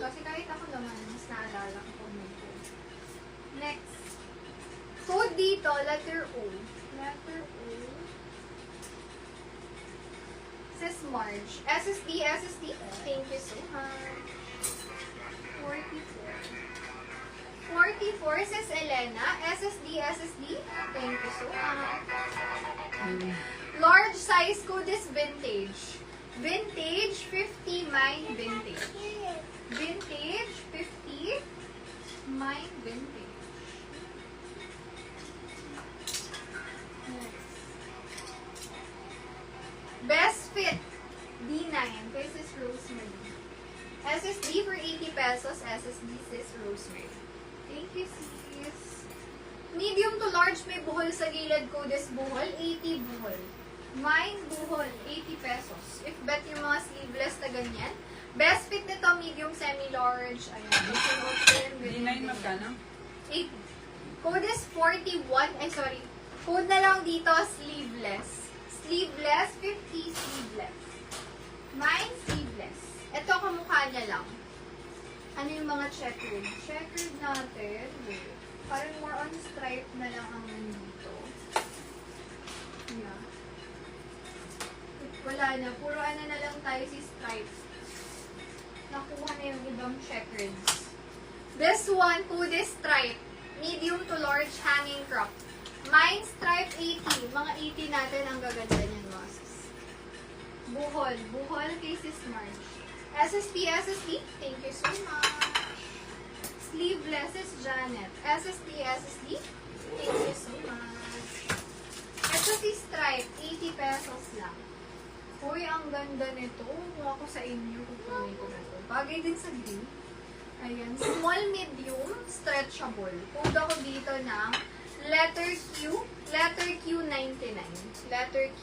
Kasi kahit ako naman, mas naalala ko kung may code. Next. Code dito, letter O. Letter O. Sis Marge. SSD, SSD. Thank you so much. 44. 44, Sis Elena. SSD, SSD. Thank you so much. Large size code is vintage. Vintage 50, mine vintage. Vintage 50, mine vintage. Next. Best fit D9. This is Rosemary. SSD for 80 pesos. SSD sis Rosemary. Thank you sis. Medium to large may buhol sa gilid ko. This buhol, 80 buhol. Mine buhol, 80 pesos. If bet yung mga sleeveless na ganyan. Best fit nito, medium, semi-large. Ayan. D9 magkano? 80. Code is 41. Ay, sorry. Code na lang dito, sleeveless. Sleeveless, 50 sleeveless. Mine, sleeveless. Ito, kamukha niya lang. Ano yung mga checkered? Checkered natin. Wait. Parang more on stripe na lang ang nandito. Yeah. Wala na. Puro ano na lang tayo si stripe. Nakuha na yung ibang checkers. This one, code is stripe. Medium to large hanging crop. Mine stripe 80. Mga 80 natin ang gaganda niyan, masks. Buhol. Buhol kay Sis Marge. SSD, SSD. Thank you so much. Sleeveless is Janet. SSD, SSD. Thank you so much. Ito si stripe. 80 pesos lang. Uy, ang ganda nito. Kung ako sa inyo, kukunin ko na ito. Bagay din sa green. Ayan. Small, medium, stretchable. Code ako dito ng letter Q. Letter Q99. Letter Q.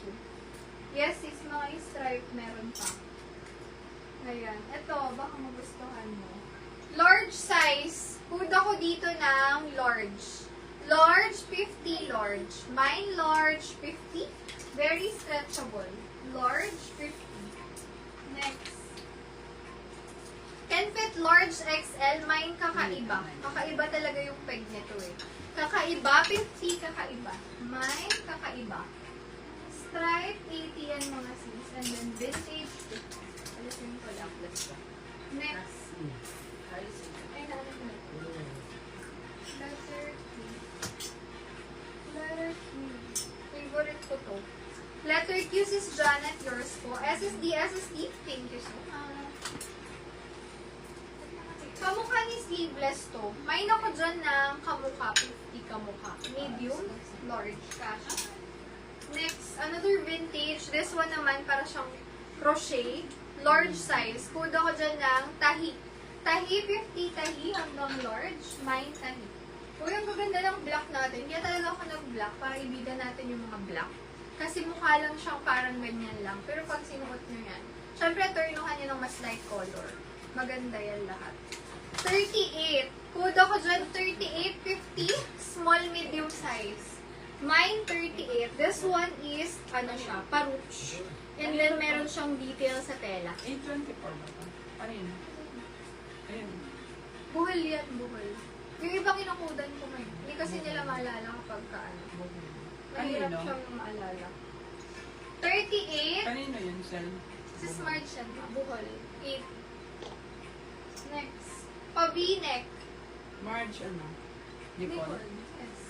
Yes, sis, mga stripe meron pa. Ayan. Ito, baka magustuhan mo. Large size. Code ako dito ng large. Large, 50 large. Mine large, 50. Very stretchable. Large, 50. Next. Can fit large XL. Mine kakaiba. Kakaiba talaga yung peg nito eh. Kakaiba, 50 kakaiba. Mine kakaiba. Stripe, 80 yan mga sis. And then vintage, 50. Alisin ko lang. Next. Ay, natin na ito. Letter Q. Letter Q. Favorite ko to. Letter Q is Janet, yours po. SSD, SSD. Thank you so much. Kamukha ni sleeveless to. May ako dyan ng kamukha. 50 kamukha. Medium, large, cash. Next, another vintage. This one naman para siyang crochet. Large size. Code ako dyan ng tahi. Tahi, 50 tahi hanggang large. Mine tahi. Uy, ang gaganda ng black natin. Kaya talaga ako nag-black para ibida natin yung mga black. Kasi mukha lang siyang parang ganyan lang. Pero pag sinuot nyo yan, syempre turnuhan nyo ng mas light color. Maganda yan lahat. 38. Code ako dyan, 38, 50. Small, medium size. Mine, 38. This one is, ano siya, paruch. And then, meron siyang detail sa tela. 824 ba ito? Parin. Ayun. Buhol yan, buhol. Yung ibang inakudan ko ngayon. Hindi kasi nila maalala kapag kaano. Mahirap Kanino? siyang maalala. 38. Kanino yun, Sel? Si Smart siya, buhol. 8. Next. Pa-V-neck. Marge, ano? Nicole. Yes.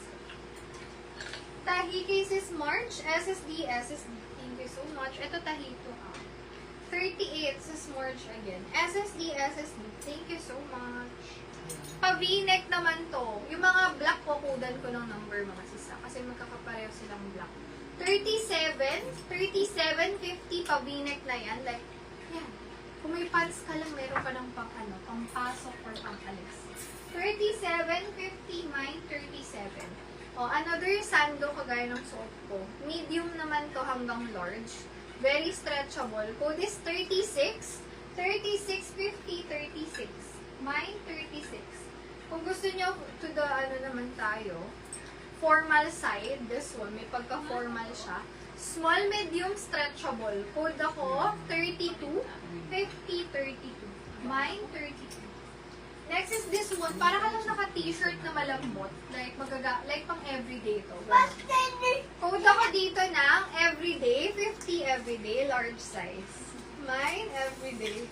Tahi kay Sis March. SSD, SSD. Thank you so much. Ito tahi to. 38 Sis March again. SSD, SSD. Thank you so much. Pa-V-neck naman to. Yung mga black, kukudan ko ng number mga sisa. Kasi magkakapareho silang black. 37. 37, 50 pa-V-neck na yan. Like, yan. Kung may pants ka lang, meron ka ng pang ano, pang pasok or pang alis. 37, 50, mine, 37. O, another sando kagaya ng suot ko. Medium naman to hanggang large. Very stretchable. Code is 36. 36, 50, 36. Mine, 36. Kung gusto nyo, to the ano naman tayo, formal side, this one, may pagka-formal siya. Small, medium, stretchable. Code ako, 32, 50, 32. Mine, 32. Next is this one. Para ka lang naka-t-shirt na malambot. Like, like pang everyday to. Code ako dito ng everyday. 50 everyday. Large size. Mine, everyday.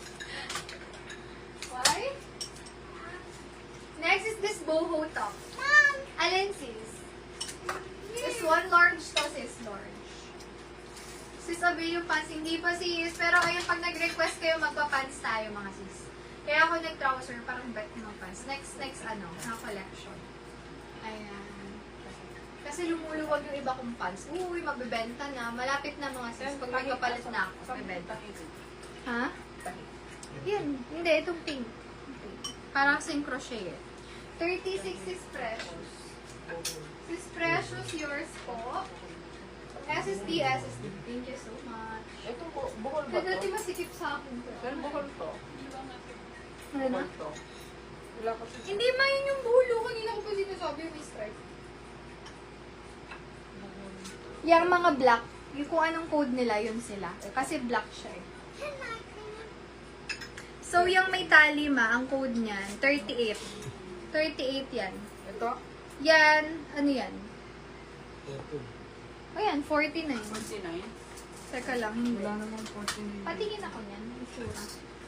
Why? Next is this boho top. Alin sis? This one large to sis. Large. Sis, avail yung pants. Hindi pa sis. Pero ayun, pag nag-request kayo, magpa-pants tayo mga sis. Kaya ako nag-trouser, parang bet ng pants. Next, na collection. Ayan. Kasi lumuluwag yung iba kong pants. Uy, magbebenta na. Malapit na mga sis. Pag magpapalit na ako, magbebenta. Ha? Yan. Hindi, itong pink. Parang kasing crochet eh. 36 is Precious. Sis Precious, yours po. SSD. Thank you so much. Ito, buhol ba Kaya dati to? masikip sa akin. Saan buhol to? Ano na? Buhol to. Wala kasi. Hindi man yung bulo. Kanina ko pa sinasabi yung stripe. Yung mga black, yung kung anong code nila, yun sila. Kasi black siya eh. So, yung may tali ang code niyan, 38. 38 yan. Ito? Yan, ano yan? O yan, 49. 49? Teka lang, hindi. Wala naman 49. Patingin ako niyan, isura.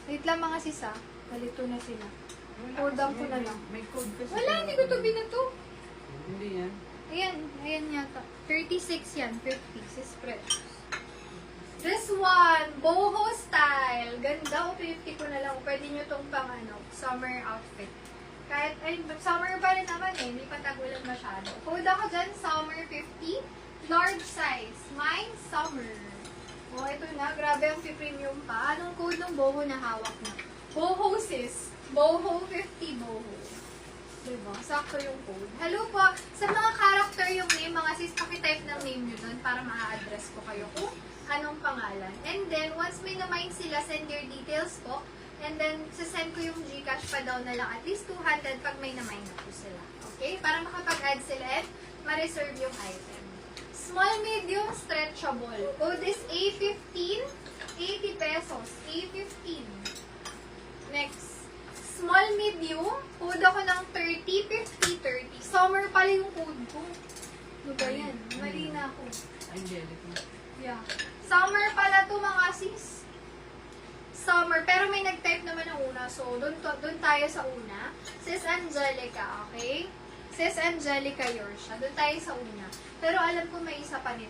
Wait lang mga sisa. Malito na sila. Hold down ko na lang. May code kasi. Wala, hindi ko to binato. Hindi yan. Ayan yata. 36 yan, 50. Sis Precious. This one, boho style. Ganda ko, 50 ko na lang. Pwede nyo tong pang summer outfit. Kahit, summer pa rin naman eh. Hindi pa tagulan masyado. Code ako dyan, summer 50. Large size. Mine, summer. Oh, ito na. Grabe ang premium pa. Anong code ng boho na hawak na? Boho sis. Boho 50 boho. Diba? Sakto yung code. Hello po. Sa mga character yung name, mga sis, pakitype ng name nyo dun para ma-address ko kayo kung anong pangalan. And then, once may na-mind sila, send your details po. And then, sasend ko yung Gcash pa daw na lang at least 200 pag may na-mind na po sila. Okay? Para makapag-add sila at ma-reserve yung item. Small, medium, stretchable. Code is A15, 80 pesos. A15. Next. Small, medium. Code ako ng 30, 50, 30. Summer pala yung code ko. Ano ba yan? Mali na ako. Angelica. Yeah. Summer pala to mga sis. Summer. Pero may nag-type naman ng una. So, dun tayo sa una. Sis Angelica, okay? Sis Angelica, yours siya. Dun tayo sa una. Pero alam ko may isa pa nito.